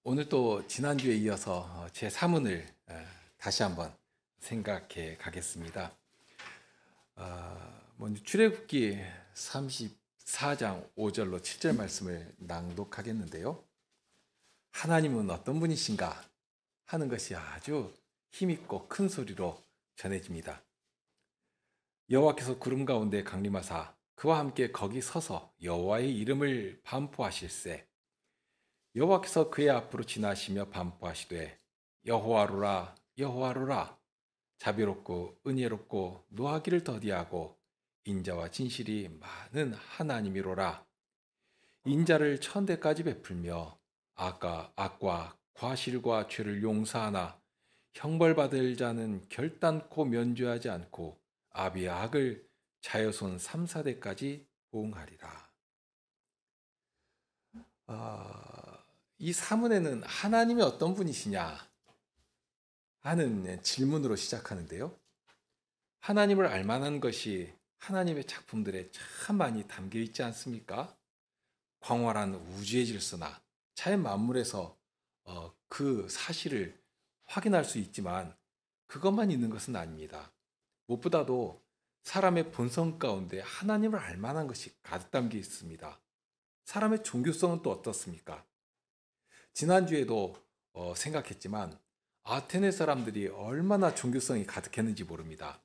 오늘 또 지난주에 이어서 제 사문을 다시 한번 생각해 가겠습니다. 먼저 출애굽기 34장 5절로 7절 말씀을 낭독하겠는데요. 하나님은 어떤 분이신가 하는 것이 아주 힘있고 큰 소리로 전해집니다. 여호와께서 구름 가운데 강림하사 그와 함께 거기 서서 여호와의 이름을 반포하실세. 여호와께서 그의 앞으로 지나시며 반포하시되 여호와로라 여호와로라 자비롭고 은혜롭고 노하기를 더디하고 인자와 진실이 많은 하나님이로라. 인자를 천대까지 베풀며 악과 과실과 죄를 용서하나 형벌받을 자는 결단코 면죄하지 않고 아비의 악을 자여손 3, 4대까지 보응하리라. 이 사문에는 하나님이 어떤 분이시냐 하는 질문으로 시작하는데요. 하나님을 알만한 것이 하나님의 작품들에 참 많이 담겨 있지 않습니까? 광활한 우주의 질서나 자연 만물에서 그 사실을 확인할 수 있지만 그것만 있는 것은 아닙니다. 무엇보다도 사람의 본성 가운데 하나님을 알만한 것이 가득 담겨 있습니다. 사람의 종교성은 또 어떻습니까? 지난주에도 생각했지만 아테네 사람들이 얼마나 종교성이 가득했는지 모릅니다.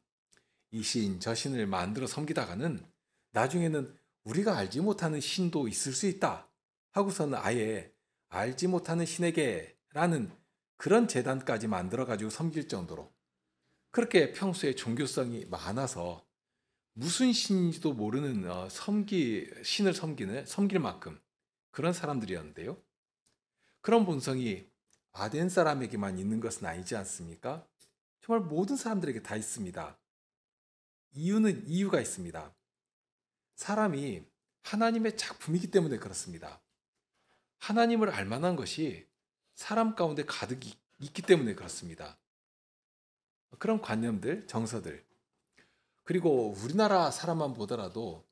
이 신, 저 신을 만들어 섬기다가는 나중에는 우리가 알지 못하는 신도 있을 수 있다 하고서는 아예 알지 못하는 신에게라는 그런 제단까지 만들어가지고 섬길 정도로 그렇게 평소에 종교성이 많아서 무슨 신인지도 모르는 신을 섬길 만큼 그런 사람들이었는데요. 그런 본성이 아덴 사람에게만 있는 것은 아니지 않습니까? 정말 모든 사람들에게 다 있습니다. 이유가 있습니다. 사람이 하나님의 작품이기 때문에 그렇습니다. 하나님을 알만한 것이 사람 가운데 가득 있기 때문에 그렇습니다. 그런 관념들, 정서들, 그리고 우리나라 사람만 보더라도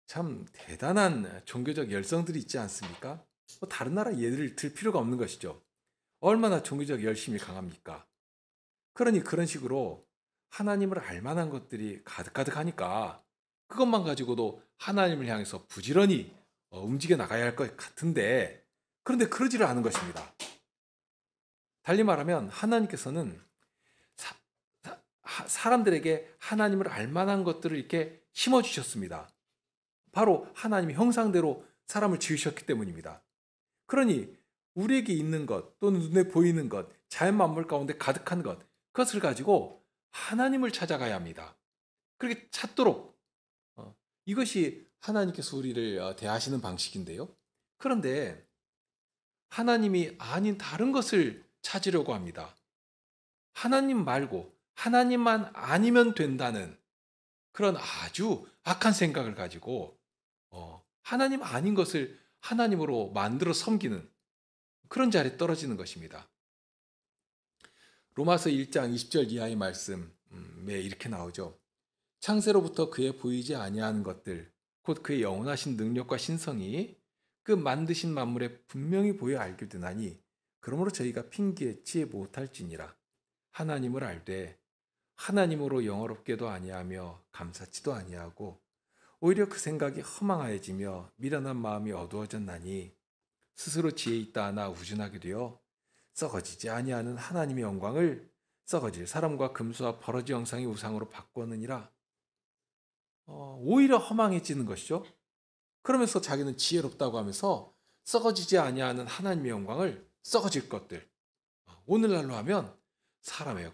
참 대단한 종교적 열성들이 있지 않습니까? 다른 나라 예를 들 필요가 없는 것이죠. 얼마나 종교적 열심이 강합니까? 그러니 그런 식으로 하나님을 알만한 것들이 가득가득하니까 그것만 가지고도 하나님을 향해서 부지런히 움직여 나가야 할 것 같은데 그런데 그러지를 않은 것입니다. 달리 말하면 하나님께서는 사람들에게 하나님을 알만한 것들을 이렇게 심어주셨습니다. 바로 하나님의 형상대로 사람을 지으셨기 때문입니다. 그러니 우리에게 있는 것 또는 눈에 보이는 것, 자연 만물 가운데 가득한 것, 그것을 가지고 하나님을 찾아가야 합니다. 그렇게 찾도록 이것이 하나님께서 우리를 대하시는 방식인데요. 그런데 하나님이 아닌 다른 것을 찾으려고 합니다. 하나님 말고 하나님만 아니면 된다는 그런 아주 악한 생각을 가지고 하나님 아닌 것을 하나님으로 만들어 섬기는 그런 자리에 떨어지는 것입니다. 로마서 1장 20절 이하의 말씀에 이렇게 나오죠. 창세로부터 그의 보이지 아니하는 것들 곧 그의 영원하신 능력과 신성이 그 만드신 만물에 분명히 보여 알게 되나니 그러므로 저희가 핑계치 못할지니라. 하나님을 알되 하나님으로 영어롭게도 아니하며 감사치도 아니하고 오히려 그 생각이 허망하여지며 미련한 마음이 어두워졌나니 스스로 지혜 있다 하나 우준하게 되어 썩어지지 아니하는 하나님의 영광을 썩어질 사람과 금수와 버러지 형상의 우상으로 바꾸느니라. 오히려 허망해지는 것이죠. 그러면서 자기는 지혜롭다고 하면서 썩어지지 아니하는 하나님의 영광을 썩어질 것들. 오늘날로 하면 사람의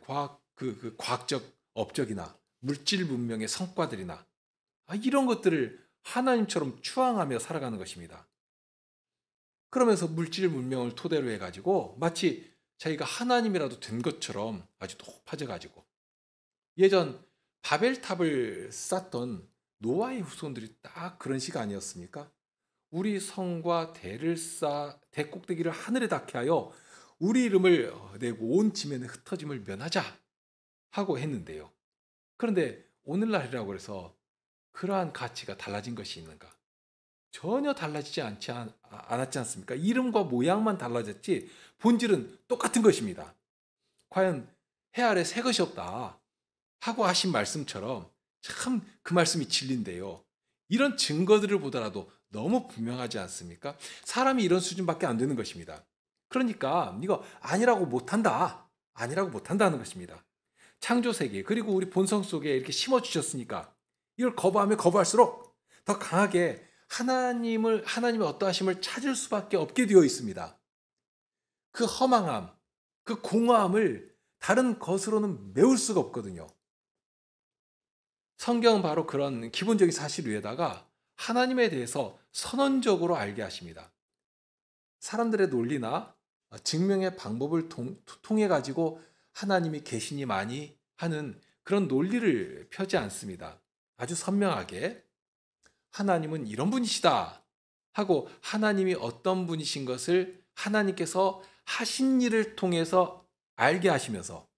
과학적 업적이나 물질 문명의 성과들이나 이런 것들을 하나님처럼 추앙하며 살아가는 것입니다. 그러면서 물질 문명을 토대로 해가지고 마치 자기가 하나님이라도 된 것처럼 아주 높아져가지고 예전 바벨탑을 쌓던 노아의 후손들이 딱 그런 시가 아니었습니까? 우리 성과 대 꼭대기를 하늘에 닿게 하여 우리 이름을 내고 온 지면의 흩어짐을 면하자 하고 했는데요. 그런데 오늘날이라고 해서 그러한 가치가 달라진 것이 있는가? 전혀 달라지지 않았지 않습니까? 이름과 모양만 달라졌지 본질은 똑같은 것입니다. 과연 해 아래 새 것이 없다 하고 하신 말씀처럼 참 그 말씀이 진리인데요. 이런 증거들을 보더라도 너무 분명하지 않습니까? 사람이 이런 수준밖에 안 되는 것입니다. 그러니까 이거 아니라고 못한다. 아니라고 못한다는 것입니다. 창조 세계 그리고 우리 본성 속에 이렇게 심어주셨으니까 이걸 거부하면 거부할수록 더 강하게 하나님의 어떠하심을 찾을 수밖에 없게 되어 있습니다. 그 허망함, 그 공허함을 다른 것으로는 메울 수가 없거든요. 성경은 바로 그런 기본적인 사실 위에다가 하나님에 대해서 선언적으로 알게 하십니다. 사람들의 논리나 증명의 방법을 통해 가지고 하나님이 계시니 많이 하는 그런 논리를 펴지 않습니다. 아주 선명하게 하나님은 이런 분이시다 하고 하나님이 어떤 분이신 것을 하나님께서 하신 일을 통해서 알게 하시면서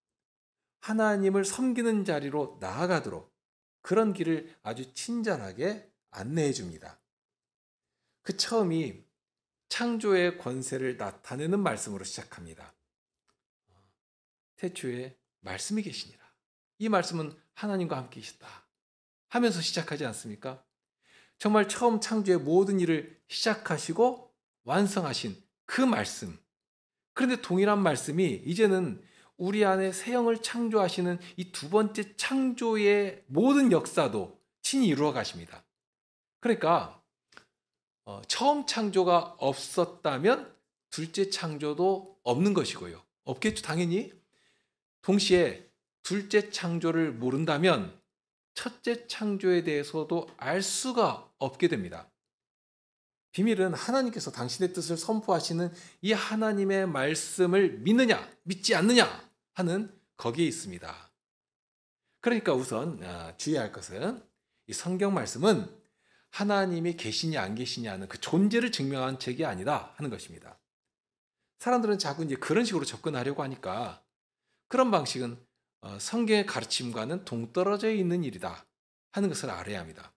하나님을 섬기는 자리로 나아가도록 그런 길을 아주 친절하게 안내해 줍니다. 그 처음이 창조의 권세를 나타내는 말씀으로 시작합니다. 태초에 말씀이 계시니라. 이 말씀은 하나님과 함께 계시다 하면서 시작하지 않습니까? 정말 처음 창조의 모든 일을 시작하시고 완성하신 그 말씀. 그런데 동일한 말씀이 이제는 우리 안에 새 영을 창조하시는 이 두 번째 창조의 모든 역사도 친히 이루어 가십니다. 그러니까 처음 창조가 없었다면 둘째 창조도 없는 것이고요. 없겠죠, 당연히. 동시에 둘째 창조를 모른다면 첫째 창조에 대해서도 알 수가 없게 됩니다. 비밀은 하나님께서 당신의 뜻을 선포하시는 이 하나님의 말씀을 믿느냐, 믿지 않느냐 하는 거기에 있습니다. 그러니까 우선 주의할 것은 이 성경 말씀은 하나님이 계시냐 안 계시냐는 그 존재를 증명한 책이 아니다 하는 것입니다. 사람들은 자꾸 이제 그런 식으로 접근하려고 하니까 그런 방식은 성경의 가르침과는 동떨어져 있는 일이다 하는 것을 알아야 합니다.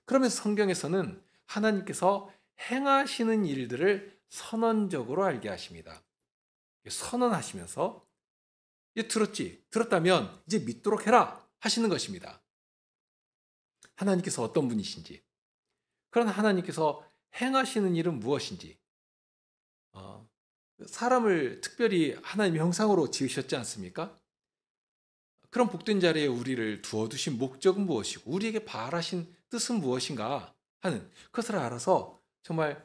그러면서 성경에서는 하나님께서 행하시는 일들을 선언적으로 알게 하십니다. 선언하시면서 들었다면 이제 믿도록 해라 하시는 것입니다. 하나님께서 어떤 분이신지, 그런 하나님께서 행하시는 일은 무엇인지, 사람을 특별히 하나님의 형상으로 지으셨지 않습니까? 그런 복된 자리에 우리를 두어두신 목적은 무엇이고 우리에게 바라신 뜻은 무엇인가 하는 그것을 알아서 정말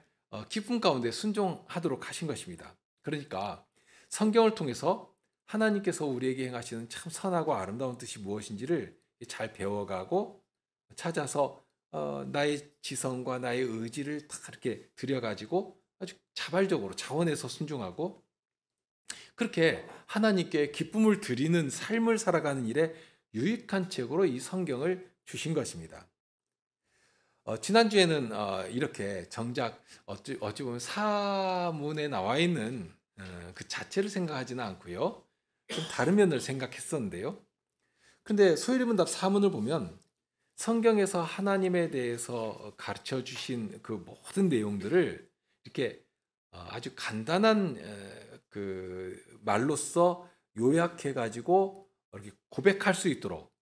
기쁨 가운데 순종하도록 하신 것입니다. 그러니까 성경을 통해서 하나님께서 우리에게 행하시는 참 선하고 아름다운 뜻이 무엇인지를 잘 배워가고 찾아서 나의 지성과 나의 의지를 다 이렇게 들여가지고 아주 자발적으로 자원해서 순종하고 그렇게 하나님께 기쁨을 드리는 삶을 살아가는 일에 유익한 책으로 이 성경을 주신 것입니다. 지난주에는 이렇게 정작 어찌 보면 사문에 나와 있는 그 자체를 생각하지는 않고요. 좀 다른 면을 생각했었는데요. 그런데 소요리문답 사문을 보면 성경에서 하나님에 대해서 가르쳐 주신 그 모든 내용들을 이렇게 아주 간단한 그 말로써 요약해 가지고 이렇게 고백할 수 있도록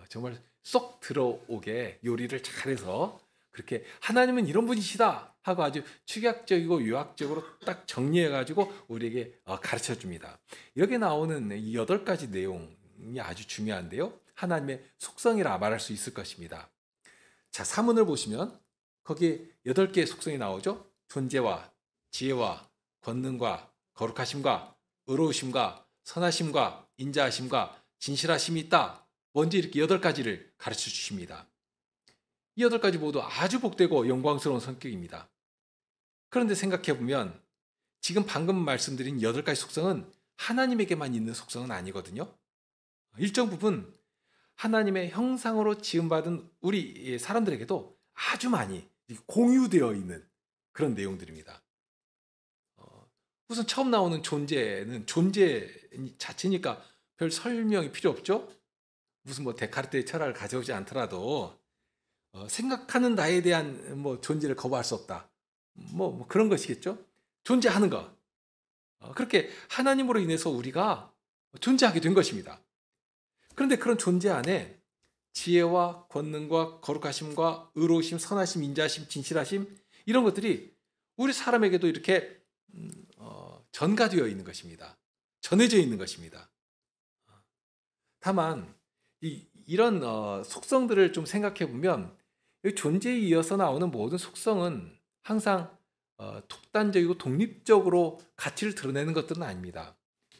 정말 쏙 들어오게 요리를 잘해서 그렇게 하나님은 이런 분이시다 하고 아주 축약적이고 요약적으로 딱 정리해 가지고 우리에게 가르쳐 줍니다. 여기 나오는 이 8가지 내용이 아주 중요한데요. 하나님의 속성이라 말할 수 있을 것입니다. 자, 사문을 보시면 거기에 8개의 속성이 나오죠. 존재와 지혜와 권능과 거룩하심과 의로우심과 선하심과 인자하심과 진실하심이 있다. 먼저 이렇게 8가지를 가르쳐 주십니다. 이 8가지 모두 아주 복되고 영광스러운 성격입니다. 그런데 생각해 보면 지금 방금 말씀드린 8가지 속성은 하나님에게만 있는 속성은 아니거든요. 일정 부분 하나님의 형상으로 지음받은 우리 사람들에게도 아주 많이 공유되어 있는 그런 내용들입니다. 우선 처음 나오는 존재는 존재 자체니까 별 설명이 필요 없죠. 무슨 뭐 데카르트의 철학을 가져오지 않더라도 생각하는 나에 대한 뭐 존재를 거부할 수 없다. 뭐 그런 것이겠죠. 존재하는 것. 그렇게 하나님으로 인해서 우리가 존재하게 된 것입니다. 그런데 그런 존재 안에 지혜와 권능과 거룩하심과 의로우심, 선하심, 인자심, 진실하심 이런 것들이 우리 사람에게도 이렇게 전가되어 있는 것입니다. 전해져 있는 것입니다. 다만 이런 속성들을 좀 생각해 보면 존재에 이어서 나오는 모든 속성은 항상 독단적이고 독립적으로 가치를 드러내는 것들은 아닙니다.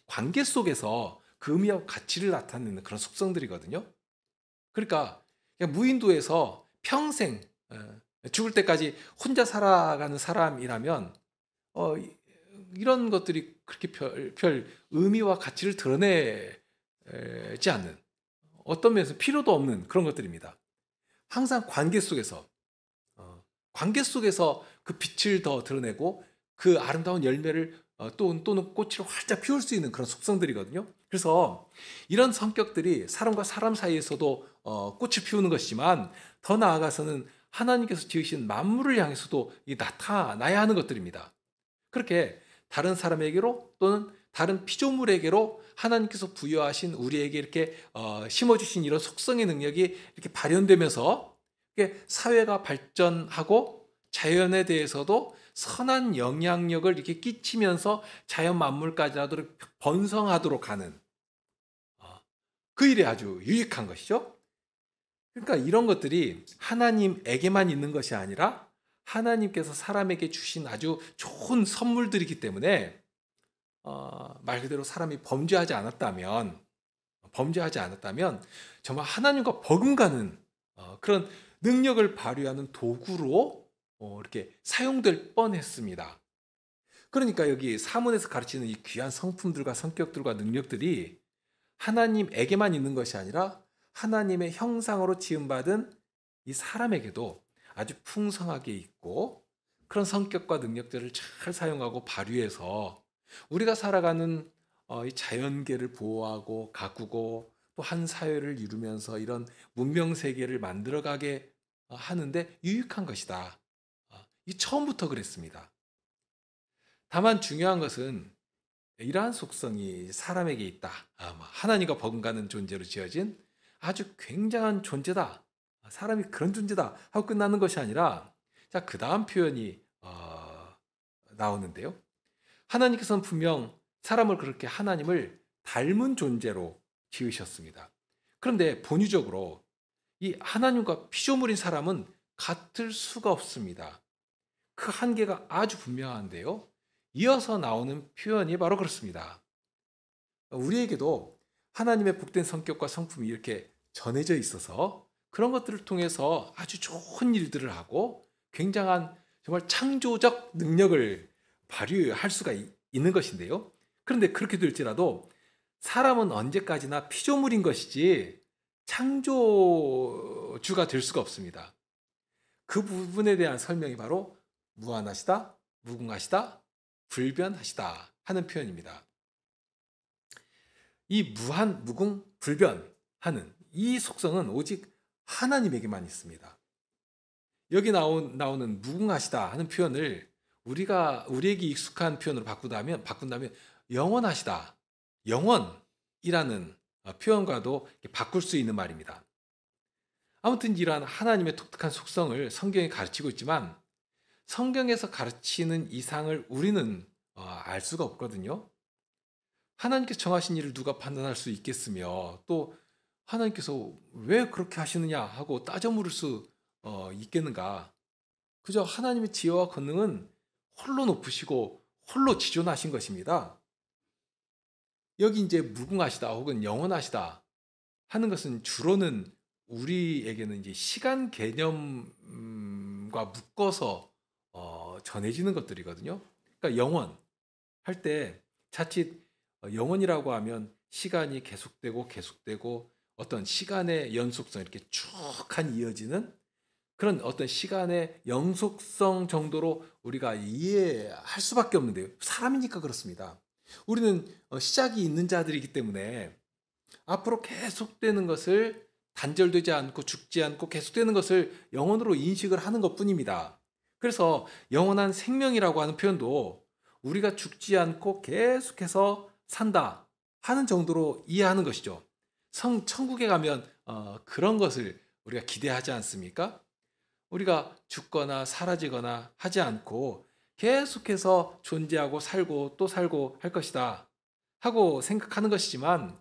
관계 속에서 그 의미하고 가치를 나타내는 그런 속성들이거든요. 그러니까 무인도에서 평생 죽을 때까지 혼자 살아가는 사람이라면 이런 것들이 그렇게 별 의미와 가치를 드러내지 않는, 어떤 면에서 필요도 없는 그런 것들입니다. 항상 관계 속에서 그 빛을 더 드러내고 그 아름다운 열매를 또는 꽃을 활짝 피울 수 있는 그런 속성들이거든요. 그래서 이런 성격들이 사람과 사람 사이에서도 꽃을 피우는 것이지만 더 나아가서는 하나님께서 지으신 만물을 향해서도 나타나야 하는 것들입니다. 그렇게 다른 사람에게로 또는 다른 피조물에게로 하나님께서 부여하신 우리에게 이렇게 심어주신 이런 속성의 능력이 이렇게 발현되면서 사회가 발전하고 자연에 대해서도 선한 영향력을 이렇게 끼치면서 자연 만물까지라도 번성하도록 하는 그 일에 아주 유익한 것이죠. 그러니까 이런 것들이 하나님에게만 있는 것이 아니라 하나님께서 사람에게 주신 아주 좋은 선물들이기 때문에 말 그대로 사람이 범죄하지 않았다면 정말 하나님과 버금가는 그런 능력을 발휘하는 도구로 이렇게 사용될 뻔했습니다. 그러니까 여기 사문에서 가르치는 이 귀한 성품들과 성격들과 능력들이 하나님에게만 있는 것이 아니라 하나님의 형상으로 지음받은 이 사람에게도 아주 풍성하게 있고, 그런 성격과 능력들을 잘 사용하고 발휘해서 우리가 살아가는 이 자연계를 보호하고 가꾸고 또 한 사회를 이루면서 이런 문명 세계를 만들어가게 하는데 유익한 것이다. 이 처음부터 그랬습니다. 다만 중요한 것은 이러한 속성이 사람에게 있다. 하나님과 버금가는 존재로 지어진 아주 굉장한 존재다. 사람이 그런 존재다 하고 끝나는 것이 아니라, 자, 그 다음 표현이 나오는데요. 하나님께서는 분명 사람을 그렇게 하나님을 닮은 존재로 지으셨습니다. 그런데 본의적으로 이 하나님과 피조물인 사람은 같을 수가 없습니다. 그 한계가 아주 분명한데요. 이어서 나오는 표현이 바로 그렇습니다. 우리에게도 하나님의 복된 성격과 성품이 이렇게 전해져 있어서 그런 것들을 통해서 아주 좋은 일들을 하고 굉장한 정말 창조적 능력을 발휘할 수가 있는 것인데요. 그런데 그렇게 될지라도 사람은 언제까지나 피조물인 것이지 창조주가 될 수가 없습니다. 그 부분에 대한 설명이 바로 무한하시다, 무궁하시다, 불변하시다 하는 표현입니다. 이 무한, 무궁, 불변하는 이 속성은 오직 하나님에게만 있습니다. 여기 나오는 무궁하시다 하는 표현을 우리에게 익숙한 표현으로 바꾼다면 영원하시다, 영원이라는 표현과도 바꿀 수 있는 말입니다. 아무튼 이러한 하나님의 독특한 속성을 성경이 가르치고 있지만 성경에서 가르치는 이상을 우리는 알 수가 없거든요. 하나님께서 정하신 일을 누가 판단할 수 있겠으며, 또 하나님께서 왜 그렇게 하시느냐 하고 따져 물을 수 있겠는가. 그저 하나님의 지혜와 권능은 홀로 높으시고 홀로 지존하신 것입니다. 여기 이제 무궁하시다 혹은 영원하시다 하는 것은 주로는 우리에게는 이제 시간 개념과 묶어서 전해지는 것들이거든요. 그러니까 영원 할 때 자칫 영원이라고 하면 시간이 계속되고 어떤 시간의 연속성, 이렇게 쭉한 이어지는 그런 어떤 시간의 영속성 정도로 우리가 이해할 수밖에 없는데요. 사람이니까 그렇습니다. 우리는 시작이 있는 자들이기 때문에 앞으로 계속되는 것을 단절되지 않고 죽지 않고 계속되는 것을 영혼으로 인식을 하는 것뿐입니다. 그래서 영원한 생명이라고 하는 표현도 우리가 죽지 않고 계속해서 산다 하는 정도로 이해하는 것이죠. 천국에 가면 그런 것을 우리가 기대하지 않습니까? 우리가 죽거나 사라지거나 하지 않고 계속해서 존재하고 살고 또 살고 할 것이다 하고 생각하는 것이지만,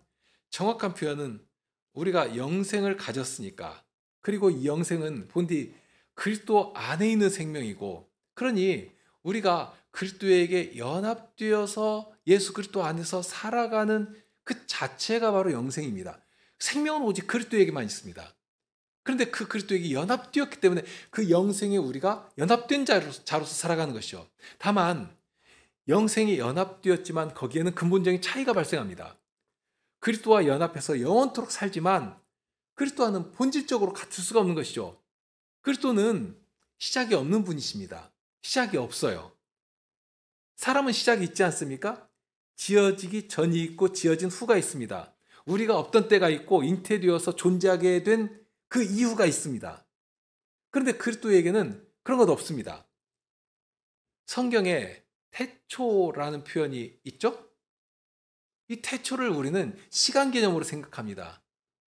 정확한 표현은 우리가 영생을 가졌으니까, 그리고 이 영생은 본디 그리스도 안에 있는 생명이고, 그러니 우리가 그리스도에게 연합되어서 예수 그리스도 안에서 살아가는 그 자체가 바로 영생입니다. 생명은 오직 그리스도에게만 있습니다. 그런데 그 그리스도에게 연합되었기 때문에 그 영생에 우리가 연합된 자로서 살아가는 것이죠. 다만 영생이 연합되었지만 거기에는 근본적인 차이가 발생합니다. 그리스도와 연합해서 영원토록 살지만 그리스도와는 본질적으로 같을 수가 없는 것이죠. 그리스도는 시작이 없는 분이십니다. 시작이 없어요. 사람은 시작이 있지 않습니까? 지어지기 전이 있고 지어진 후가 있습니다. 우리가 없던 때가 있고 잉태되어서 존재하게 된 그 이유가 있습니다. 그런데 그리스도에게는 그런 것 없습니다. 성경에 태초라는 표현이 있죠? 이 태초를 우리는 시간 개념으로 생각합니다.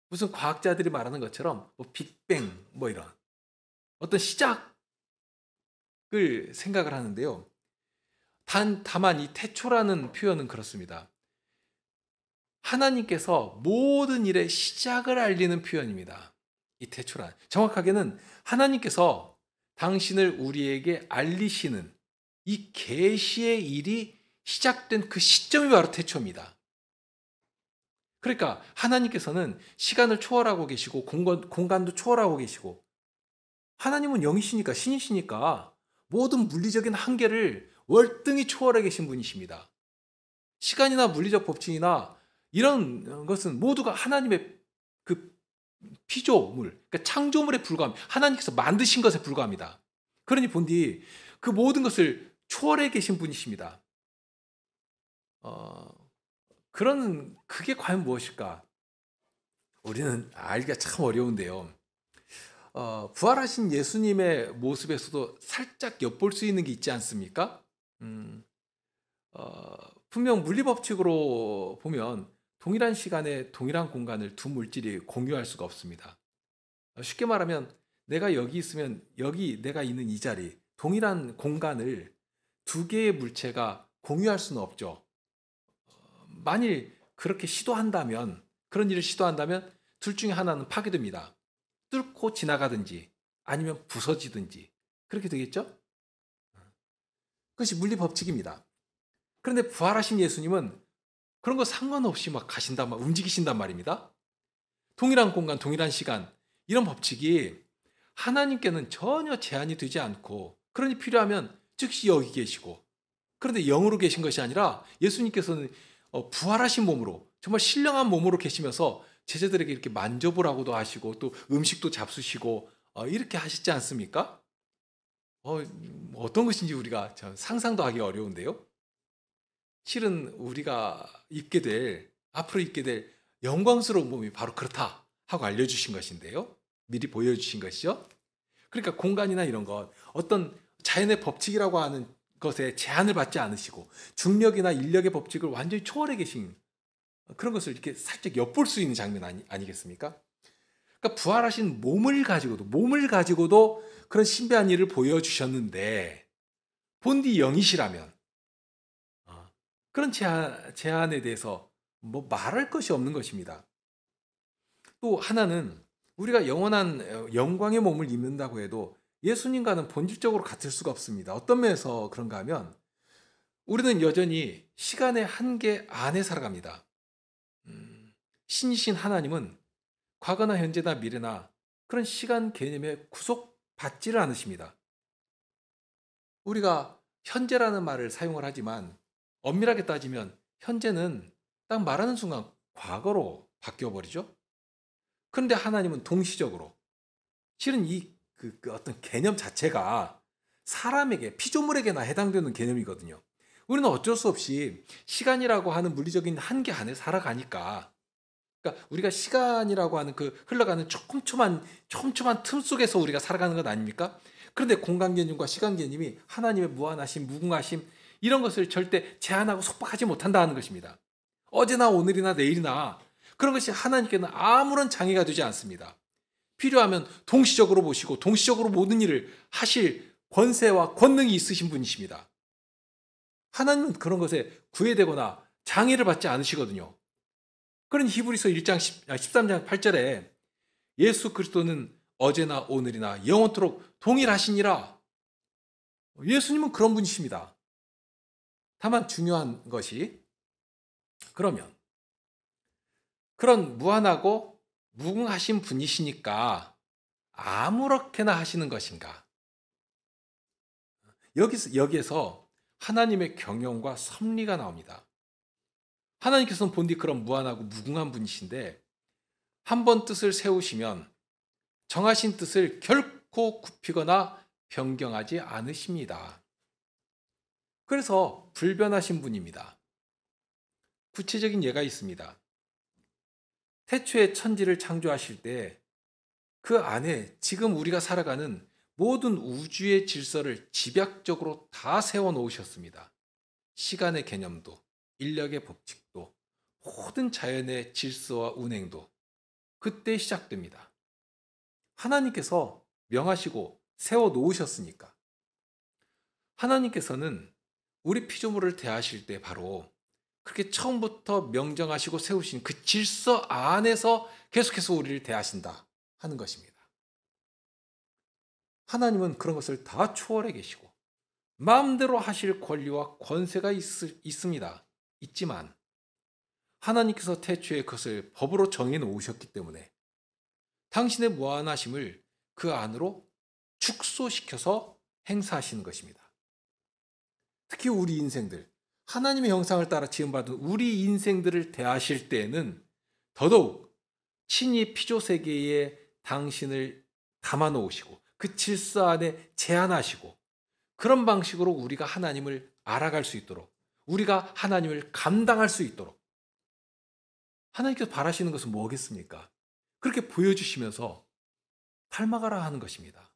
무슨 과학자들이 말하는 것처럼 빅뱅 이런 어떤 시작을 생각을 하는데요. 다만 이 태초라는 표현은 그렇습니다. 하나님께서 모든 일의 시작을 알리는 표현입니다. 이 태초란, 정확하게는 하나님께서 당신을 우리에게 알리시는 이 계시의 일이 시작된 그 시점이 바로 태초입니다. 그러니까 하나님께서는 시간을 초월하고 계시고 공간도 초월하고 계시고, 하나님은 영이시니까, 신이시니까 모든 물리적인 한계를 월등히 초월해 계신 분이십니다. 시간이나 물리적 법칙이나 이런 것은 모두가 하나님의 그 피조물, 그러니까 창조물에 불과합니다. 하나님께서 만드신 것에 불과합니다. 그러니 본디 그 모든 것을 초월해 계신 분이십니다. 그게 과연 무엇일까? 우리는 알기가 참 어려운데요. 부활하신 예수님의 모습에서도 살짝 엿볼 수 있는 게 있지 않습니까? 분명 물리법칙으로 보면 동일한 시간에 동일한 공간을 두 물질이 공유할 수가 없습니다. 쉽게 말하면 내가 여기 있으면 여기 내가 있는 이 자리, 동일한 공간을 두 개의 물체가 공유할 수는 없죠. 만일 그렇게 그런 일을 시도한다면 둘 중에 하나는 파괴됩니다. 뚫고 지나가든지 아니면 부서지든지 그렇게 되겠죠? 그것이 물리 법칙입니다. 그런데 부활하신 예수님은 그런 거 상관없이 막 움직이신단 말입니다. 동일한 공간, 동일한 시간, 이런 법칙이 하나님께는 전혀 제한이 되지 않고, 그러니 필요하면 즉시 여기 계시고, 그런데 영으로 계신 것이 아니라 예수님께서는 부활하신 몸으로, 정말 신령한 몸으로 계시면서 제자들에게 이렇게 만져보라고도 하시고 또 음식도 잡수시고 이렇게 하시지 않습니까? 어떤 것인지 우리가 참 상상도 하기 어려운데요. 실은 우리가 앞으로 입게 될 영광스러운 몸이 바로 그렇다 하고 알려주신 것인데요. 미리 보여주신 것이죠. 그러니까 공간이나 이런 것, 어떤 자연의 법칙이라고 하는 것에 제한을 받지 않으시고 중력이나 인력의 법칙을 완전히 초월해 계신 그런 것을 이렇게 살짝 엿볼 수 있는 장면 아니겠습니까? 그러니까 부활하신 몸을 가지고도 그런 신비한 일을 보여주셨는데, 본디 영이시라면 그런 제한에 대해서 말할 것이 없는 것입니다. 또 하나는 우리가 영원한 영광의 몸을 입는다고 해도 예수님과는 본질적으로 같을 수가 없습니다. 어떤 면에서 그런가 하면 우리는 여전히 시간의 한계 안에 살아갑니다. 신이신 하나님은 과거나 현재나 미래나 그런 시간 개념에 구속받지를 않으십니다. 우리가 현재라는 말을 사용을 하지만 엄밀하게 따지면 현재는 딱 말하는 순간 과거로 바뀌어버리죠. 그런데 하나님은 동시적으로, 실은 그 어떤 개념 자체가 사람에게, 피조물에게나 해당되는 개념이거든요. 우리는 어쩔 수 없이 시간이라고 하는 물리적인 한계 안에 살아가니까 그러니까 우리가 시간이라고 하는 그 흘러가는 촘촘한 틈 속에서 우리가 살아가는 것 아닙니까? 그런데 공간 개념과 시간 개념이 하나님의 무한하심, 무궁하심 이런 것을 절대 제한하고 속박하지 못한다는 것입니다. 어제나 오늘이나 내일이나 그런 것이 하나님께는 아무런 장애가 되지 않습니다. 필요하면 동시적으로 보시고 동시적으로 모든 일을 하실 권세와 권능이 있으신 분이십니다. 하나님은 그런 것에 구애되거나 장애를 받지 않으시거든요. 그런 히브리서 13장 8절에 예수 그리스도는 어제나 오늘이나 영원토록 동일하시니라. 예수님은 그런 분이십니다. 다만 중요한 것이 그러면 그런 무한하고 무궁하신 분이시니까 아무렇게나 하시는 것인가? 여기에서 하나님의 경영과 섭리가 나옵니다. 하나님께서는 본디 그런 무한하고 무궁한 분이신데 한 번 뜻을 세우시면 정하신 뜻을 결코 굽히거나 변경하지 않으십니다. 그래서 불변하신 분입니다. 구체적인 예가 있습니다. 태초에 천지를 창조하실 때 그 안에 지금 우리가 살아가는 모든 우주의 질서를 집약적으로 다 세워 놓으셨습니다. 시간의 개념도, 인력의 법칙도, 모든 자연의 질서와 운행도 그때 시작됩니다. 하나님께서 명하시고 세워 놓으셨으니까. 하나님께서는 우리 피조물을 대하실 때 바로 그렇게 처음부터 명정하시고 세우신 그 질서 안에서 계속해서 우리를 대하신다 하는 것입니다. 하나님은 그런 것을 다 초월해 계시고 마음대로 하실 권리와 권세가 있습니다. 있지만 하나님께서 태초에 그것을 법으로 정해 놓으셨기 때문에 당신의 무한하심을 그 안으로 축소시켜서 행사하시는 것입니다. 특히 우리 인생들, 하나님의 형상을 따라 지음받은 우리 인생들을 대하실 때에는 더더욱 친히 피조세계에 당신을 담아놓으시고 그 질서 안에 제한하시고 그런 방식으로 우리가 하나님을 알아갈 수 있도록 우리가 하나님을 감당할 수 있도록 하나님께서 바라시는 것은 뭐겠습니까? 그렇게 보여주시면서 닮아가라 하는 것입니다.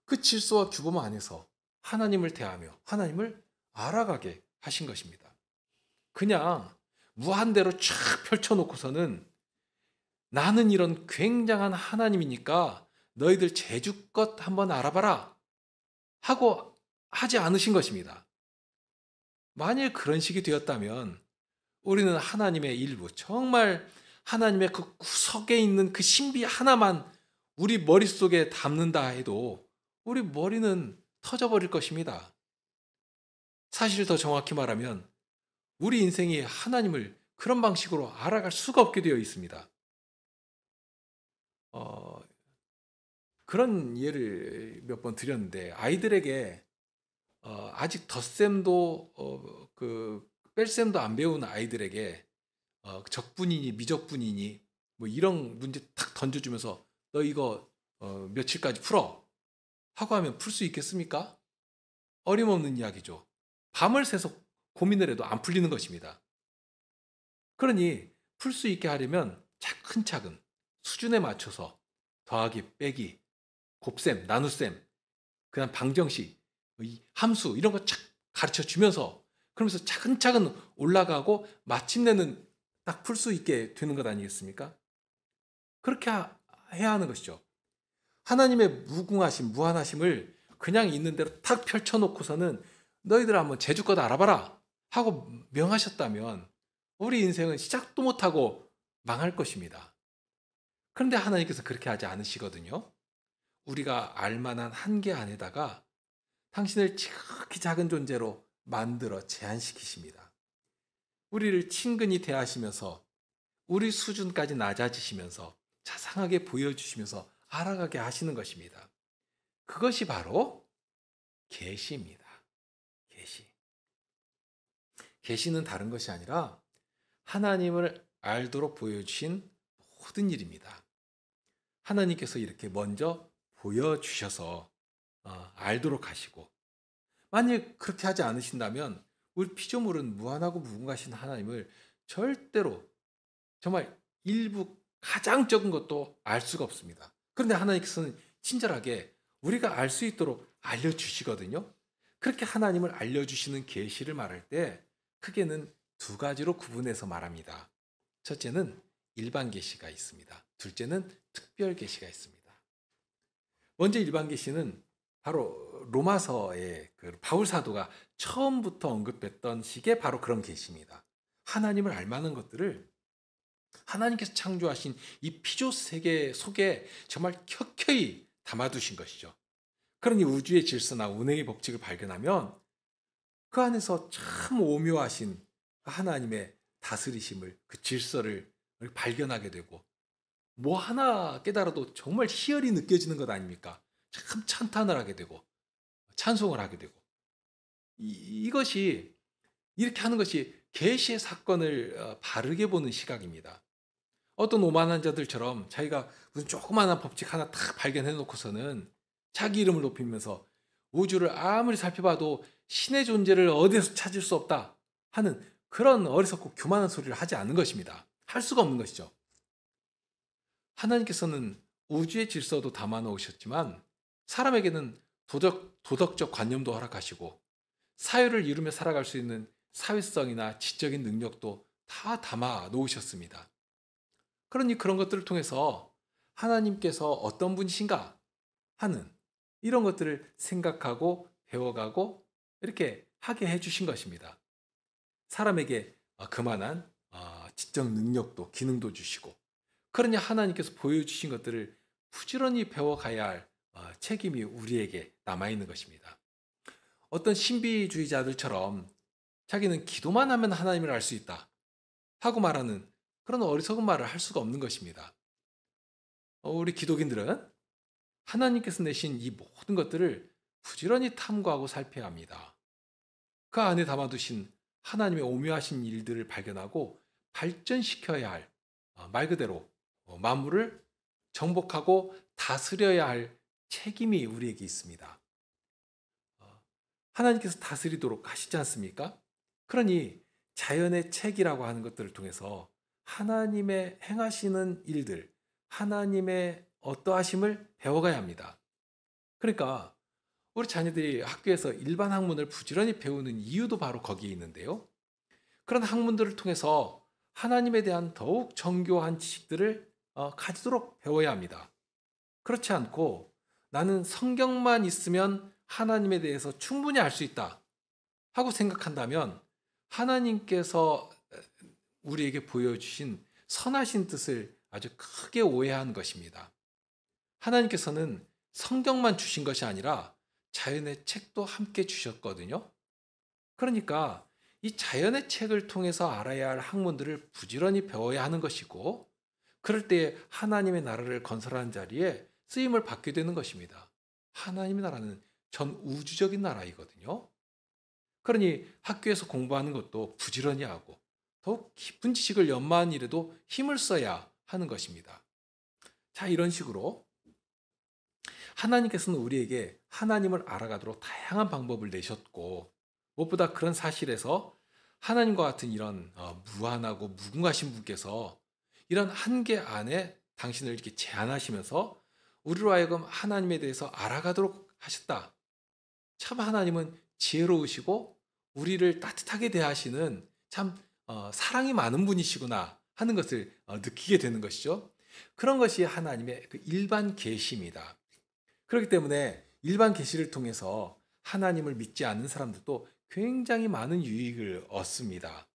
그 질서와 규범 안에서 하나님을 대하며 하나님을 알아가게 하신 것입니다. 그냥 무한대로 쫙 펼쳐놓고서는 나는 이런 굉장한 하나님이니까 너희들 제주껏 한번 알아봐라 하고 하지 않으신 것입니다. 만일 그런 식이 되었다면 우리는 하나님의 일부, 정말 하나님의 그 구석에 있는 그 신비 하나만 우리 머릿속에 담는다 해도 우리 머리는 터져버릴 것입니다. 사실 더 정확히 말하면 우리 인생이 하나님을 그런 방식으로 알아갈 수가 없게 되어 있습니다. 그런 예를 몇 번 드렸는데 아이들에게 아직 덧셈도 뺄셈도 안 배운 아이들에게 적분이니 미적분이니 뭐 이런 문제 탁 던져주면서 너 이거 며칠까지 풀어 하고 하면 풀 수 있겠습니까? 어림없는 이야기죠. 밤을 새서 고민을 해도 안 풀리는 것입니다. 그러니 풀 수 있게 하려면 차근차근 수준에 맞춰서 더하기, 빼기, 곱셈, 나눗셈, 그다음 방정식, 이 함수 이런 거 착 가르쳐 주면서 그러면서 차근차근 올라가고 마침내는 딱 풀 수 있게 되는 것 아니겠습니까? 그렇게 해야 하는 것이죠. 하나님의 무궁하심, 무한하심을 그냥 있는 대로 탁 펼쳐놓고서는 너희들 한번 제주껏 알아봐라 하고 명하셨다면 우리 인생은 시작도 못하고 망할 것입니다. 그런데 하나님께서 그렇게 하지 않으시거든요. 우리가 알만한 한계 안에다가 당신을 지극히 작은 존재로 만들어 제한시키십니다. 우리를 친근히 대하시면서 우리 수준까지 낮아지시면서 자상하게 보여주시면서 알아가게 하시는 것입니다. 그것이 바로 계시입니다. 계시. 계시는 다른 것이 아니라 하나님을 알도록 보여주신 모든 일입니다. 하나님께서 이렇게 먼저 보여주셔서 알도록 하시고 만약 그렇게 하지 않으신다면 우리 피조물은 무한하고 무궁하신 하나님을 절대로 정말 일부 가장 적은 것도 알 수가 없습니다. 그런데 하나님께서는 친절하게 우리가 알 수 있도록 알려주시거든요. 그렇게 하나님을 알려주시는 계시를 말할 때 크게는 두 가지로 구분해서 말합니다. 첫째는 일반 계시가 있습니다. 둘째는 특별 계시가 있습니다. 먼저 일반 계시는 바로 로마서의 그 바울 사도가 처음부터 언급했던 식의 바로 그런 계시입니다. 하나님을 알만한 것들을 하나님께서 창조하신 이 피조 세계 속에 정말 켜켜이 담아두신 것이죠. 그러니 우주의 질서나 운행의 법칙을 발견하면 그 안에서 참 오묘하신 하나님의 다스리심을, 그 질서를 발견하게 되고 뭐 하나 깨달아도 정말 희열이 느껴지는 것 아닙니까? 참 찬탄을 하게 되고 찬송을 하게 되고 이것이 이렇게 하는 것이 계시의 사건을 바르게 보는 시각입니다. 어떤 오만한 자들처럼 자기가 무슨 조그마한 법칙 하나 딱 발견해 놓고서는 자기 이름을 높이면서 우주를 아무리 살펴봐도 신의 존재를 어디에서 찾을 수 없다 하는 그런 어리석고 교만한 소리를 하지 않는 것입니다. 할 수가 없는 것이죠. 하나님께서는 우주의 질서도 담아 놓으셨지만 사람에게는 도덕적 관념도 허락하시고 사회를 이루며 살아갈 수 있는 사회성이나 지적인 능력도 다 담아 놓으셨습니다. 그러니 그런 것들을 통해서 하나님께서 어떤 분이신가 하는 이런 것들을 생각하고 배워가고 이렇게 하게 해주신 것입니다. 사람에게 그만한 지적 능력도 기능도 주시고 그러니 하나님께서 보여주신 것들을 부지런히 배워가야 할 책임이 우리에게 남아있는 것입니다. 어떤 신비주의자들처럼 자기는 기도만 하면 하나님을 알 수 있다 하고 말하는 그런 어리석은 말을 할 수가 없는 것입니다. 우리 기독인들은 하나님께서 내신 이 모든 것들을 부지런히 탐구하고 살펴야 합니다. 그 안에 담아두신 하나님의 오묘하신 일들을 발견하고 발전시켜야 할, 말 그대로 만물을 정복하고 다스려야 할 책임이 우리에게 있습니다. 하나님께서 다스리도록 하시지 않습니까? 그러니 자연의 책이라고 하는 것들을 통해서 하나님의 행하시는 일들, 하나님의 어떠하심을 배워가야 합니다. 그러니까 우리 자녀들이 학교에서 일반 학문을 부지런히 배우는 이유도 바로 거기에 있는데요. 그런 학문들을 통해서 하나님에 대한 더욱 정교한 지식들을 가지도록 배워야 합니다. 그렇지 않고 나는 성경만 있으면 하나님에 대해서 충분히 알 수 있다 하고 생각한다면 하나님께서 우리에게 보여주신 선하신 뜻을 아주 크게 오해한 것입니다. 하나님께서는 성경만 주신 것이 아니라 자연의 책도 함께 주셨거든요. 그러니까 이 자연의 책을 통해서 알아야 할 학문들을 부지런히 배워야 하는 것이고 그럴 때 하나님의 나라를 건설하는 자리에 쓰임을 받게 되는 것입니다. 하나님의 나라는 전 우주적인 나라이거든요. 그러니 학교에서 공부하는 것도 부지런히 하고 더욱 깊은 지식을 연마한 일에도 힘을 써야 하는 것입니다. 자, 이런 식으로 하나님께서는 우리에게 하나님을 알아가도록 다양한 방법을 내셨고 무엇보다 그런 사실에서 하나님과 같은 이런 무한하고 무궁하신 분께서 이런 한계 안에 당신을 이렇게 제한하시면서 우리로 하여금 하나님에 대해서 알아가도록 하셨다. 참 하나님은 지혜로우시고 우리를 따뜻하게 대하시는 참 사랑이 많은 분이시구나 하는 것을 느끼게 되는 것이죠. 그런 것이 하나님의 그 일반 계시입니다. 그렇기 때문에 일반 계시를 통해서 하나님을 믿지 않는 사람들도 굉장히 많은 유익을 얻습니다.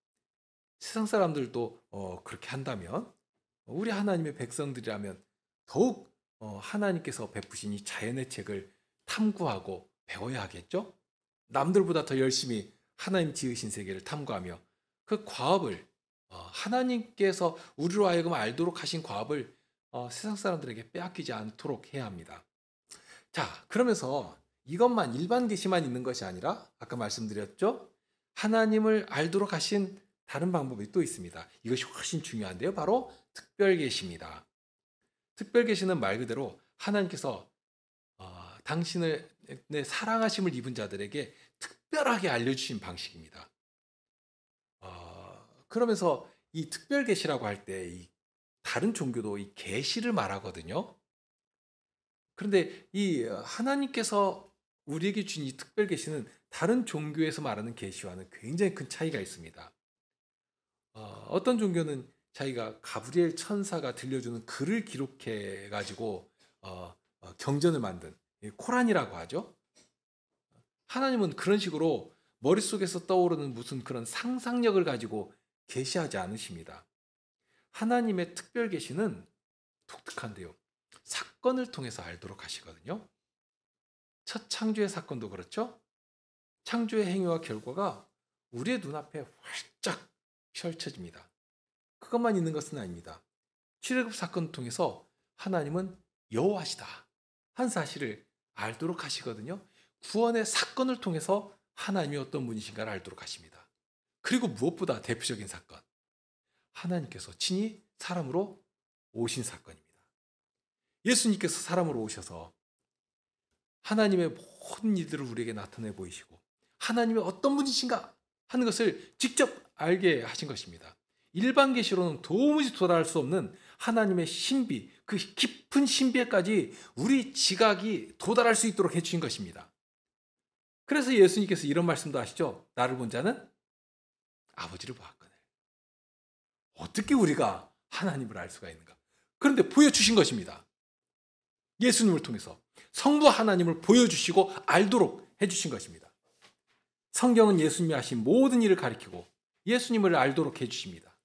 세상 사람들도 그렇게 한다면 우리 하나님의 백성들이라면 더욱 하나님께서 베푸신 이 자연의 책을 탐구하고 배워야 하겠죠? 남들보다 더 열심히 하나님 지으신 세계를 탐구하며 그 과업을 하나님께서 우리로 하여금 알도록 하신 과업을 세상 사람들에게 빼앗기지 않도록 해야 합니다. 자, 그러면서 이것만 일반 계시만 있는 것이 아니라 아까 말씀드렸죠? 하나님을 알도록 하신 다른 방법이 또 있습니다. 이것이 훨씬 중요한데요. 바로 특별 계시입니다. 특별 계시는 말 그대로 하나님께서 당신의 사랑하심을 입은 자들에게 특별하게 알려주신 방식입니다. 그러면서 이 특별 계시라고 할 때 이 다른 종교도 이 계시를 말하거든요. 그런데 이 하나님께서 우리에게 주신 이 특별 계시는 다른 종교에서 말하는 계시와는 굉장히 큰 차이가 있습니다. 어떤 종교는 자기가 가브리엘 천사가 들려주는 글을 기록해 가지고 경전을 만든 코란이라고 하죠. 하나님은 그런 식으로 머릿속에서 떠오르는 무슨 그런 상상력을 가지고 계시하지 않으십니다. 하나님의 특별 계시는 독특한데요. 사건을 통해서 알도록 하시거든요. 첫 창조의 사건도 그렇죠. 창조의 행위와 결과가 우리의 눈앞에 활짝 펼쳐집니다. 그것만 있는 것은 아닙니다. 출애굽 사건을 통해서 하나님은 여호와시다 한 사실을 알도록 하시거든요. 구원의 사건을 통해서 하나님이 어떤 분이신가를 알도록 하십니다. 그리고 무엇보다 대표적인 사건, 하나님께서 친히 사람으로 오신 사건입니다. 예수님께서 사람으로 오셔서 하나님의 모든 일들을 우리에게 나타내 보이시고 하나님이 어떤 분이신가 하는 것을 직접 알게 하신 것입니다. 일반 계시로는 도무지 도달할 수 없는 하나님의 신비, 그 깊은 신비에까지 우리 지각이 도달할 수 있도록 해주신 것입니다. 그래서 예수님께서 이런 말씀도 하시죠. 나를 본 자는 아버지를 보았거늘. 어떻게 우리가 하나님을 알 수가 있는가? 그런데 보여주신 것입니다. 예수님을 통해서 성부 하나님을 보여주시고 알도록 해주신 것입니다. 성경은 예수님이 하신 모든 일을 가리키고 예수님을 알도록 해주십니다.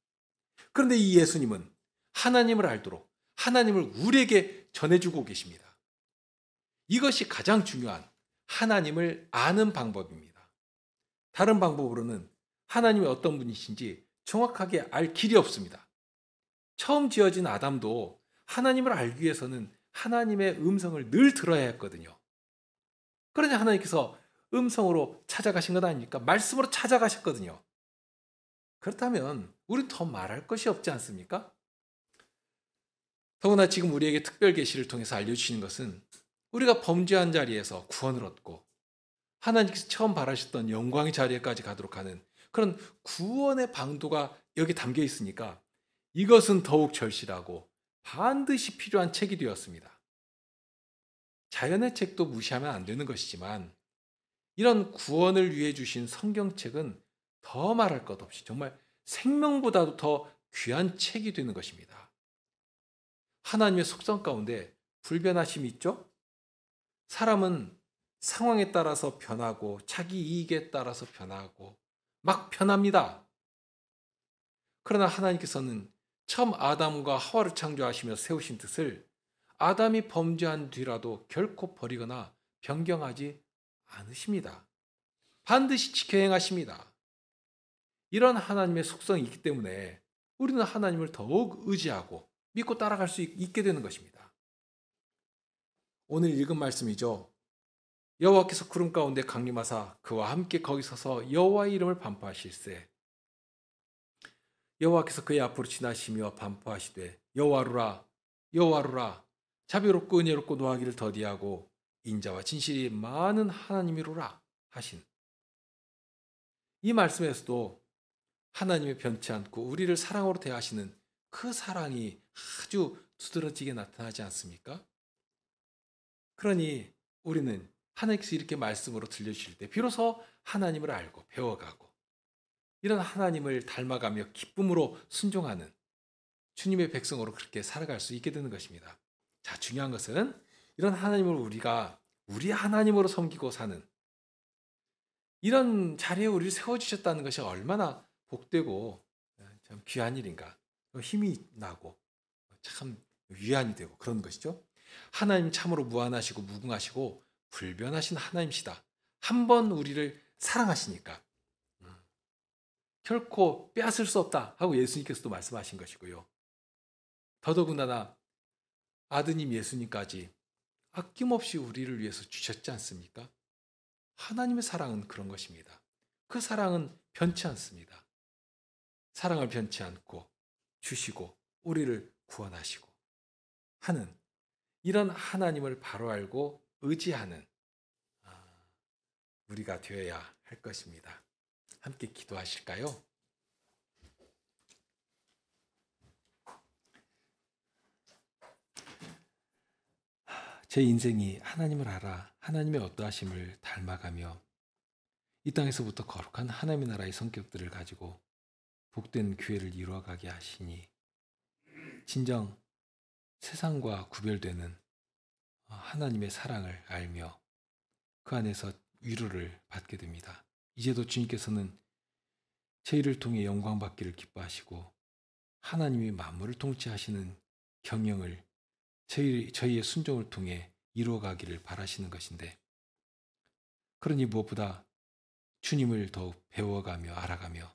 그런데 이 예수님은 하나님을 알도록 하나님을 우리에게 전해주고 계십니다. 이것이 가장 중요한 하나님을 아는 방법입니다. 다른 방법으로는 하나님이 어떤 분이신지 정확하게 알 길이 없습니다. 처음 지어진 아담도 하나님을 알기 위해서는 하나님의 음성을 늘 들어야 했거든요. 그러니 하나님께서 음성으로 찾아가신 것 아닙니까? 말씀으로 찾아가셨거든요. 그렇다면 우리는 더 말할 것이 없지 않습니까? 더구나 지금 우리에게 특별 계시를 통해서 알려주시는 것은 우리가 범죄한 자리에서 구원을 얻고 하나님께서 처음 바라셨던 영광의 자리에까지 가도록 하는 그런 구원의 방도가 여기 담겨 있으니까 이것은 더욱 절실하고 반드시 필요한 책이 되었습니다. 자연의 책도 무시하면 안 되는 것이지만 이런 구원을 위해 주신 성경책은 더 말할 것 없이 정말 생명보다도 더 귀한 책이 되는 것입니다. 하나님의 속성 가운데 불변하심이 있죠? 사람은 상황에 따라서 변하고 자기 이익에 따라서 변하고 막 변합니다. 그러나 하나님께서는 처음 아담과 하와를 창조하시며 세우신 뜻을 아담이 범죄한 뒤라도 결코 버리거나 변경하지 않으십니다. 반드시 지켜 행하십니다. 이런 하나님의 속성이 있기 때문에 우리는 하나님을 더욱 의지하고 믿고 따라갈 수 있게 되는 것입니다. 오늘 읽은 말씀이죠. 여호와께서 구름 가운데 강림하사 그와 함께 거기 서서 여호와의 이름을 반포하실세. 여호와께서 그의 앞으로 지나시며 반포하시되 여호와루라 여호와루라 자비롭고 은혜롭고 노하기를 더디하고 인자와 진실이 많은 하나님이로라 하신 이 말씀에서도 하나님의 변치 않고 우리를 사랑으로 대하시는 그 사랑이 아주 두드러지게 나타나지 않습니까? 그러니 우리는 하나님께서 이렇게 말씀으로 들려주실 때 비로소 하나님을 알고 배워가고 이런 하나님을 닮아가며 기쁨으로 순종하는 주님의 백성으로 그렇게 살아갈 수 있게 되는 것입니다. 자, 중요한 것은 이런 하나님을 우리가 우리 하나님으로 섬기고 사는 이런 자리에 우리를 세워주셨다는 것이 얼마나 복되고 참 귀한 일인가. 힘이 나고 참 위안이 되고 그런 것이죠. 하나님 참으로 무한하시고 무궁하시고 불변하신 하나님이시다. 한 번 우리를 사랑하시니까 결코 빼앗을 수 없다 하고 예수님께서도 말씀하신 것이고요. 더더군다나 아드님 예수님까지 아낌없이 우리를 위해서 주셨지 않습니까? 하나님의 사랑은 그런 것입니다. 그 사랑은 변치 않습니다. 사랑을 변치 않고 주시고 우리를 구원하시고 하는 이런 하나님을 바로 알고 의지하는 우리가 되어야 할 것입니다. 함께 기도하실까요? 제 인생이 하나님을 알아 하나님의 어떠하심을 닮아가며 이 땅에서부터 거룩한 하나님의 나라의 성격들을 가지고 복된 교회를 이루어가게 하시니 진정 세상과 구별되는 하나님의 사랑을 알며 그 안에서 위로를 받게 됩니다. 이제도 주님께서는 제 일을 통해 영광 받기를 기뻐하시고 하나님이 만물을 통치하시는 경영을 저희의 순종을 통해 이루어가기를 바라시는 것인데, 그러니 무엇보다 주님을 더욱 배워가며 알아가며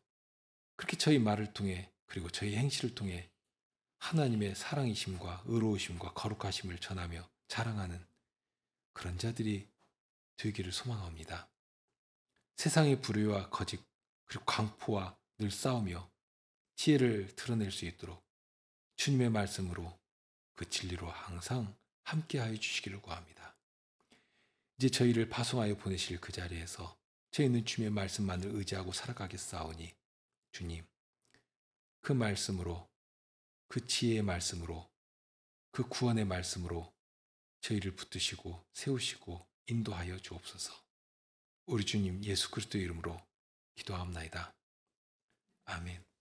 그렇게 저희 말을 통해 그리고 저희 행실을 통해 하나님의 사랑이심과 의로우심과 거룩하심을 전하며 자랑하는 그런 자들이 되기를 소망합니다. 세상의 불의와 거짓 그리고 강포와 늘 싸우며 지혜를 드러낼 수 있도록 주님의 말씀으로 그 진리로 항상 함께하여 주시기를 구합니다. 이제 저희를 파송하여 보내실 그 자리에서 저희는 주님의 말씀만을 의지하고 살아가겠사오니 주님, 그 말씀으로, 그 지혜의 말씀으로, 그 구원의 말씀으로 저희를 붙드시고 세우시고 인도하여 주옵소서. 우리 주님 예수 그리스도의 이름으로 기도하옵나이다. 아멘.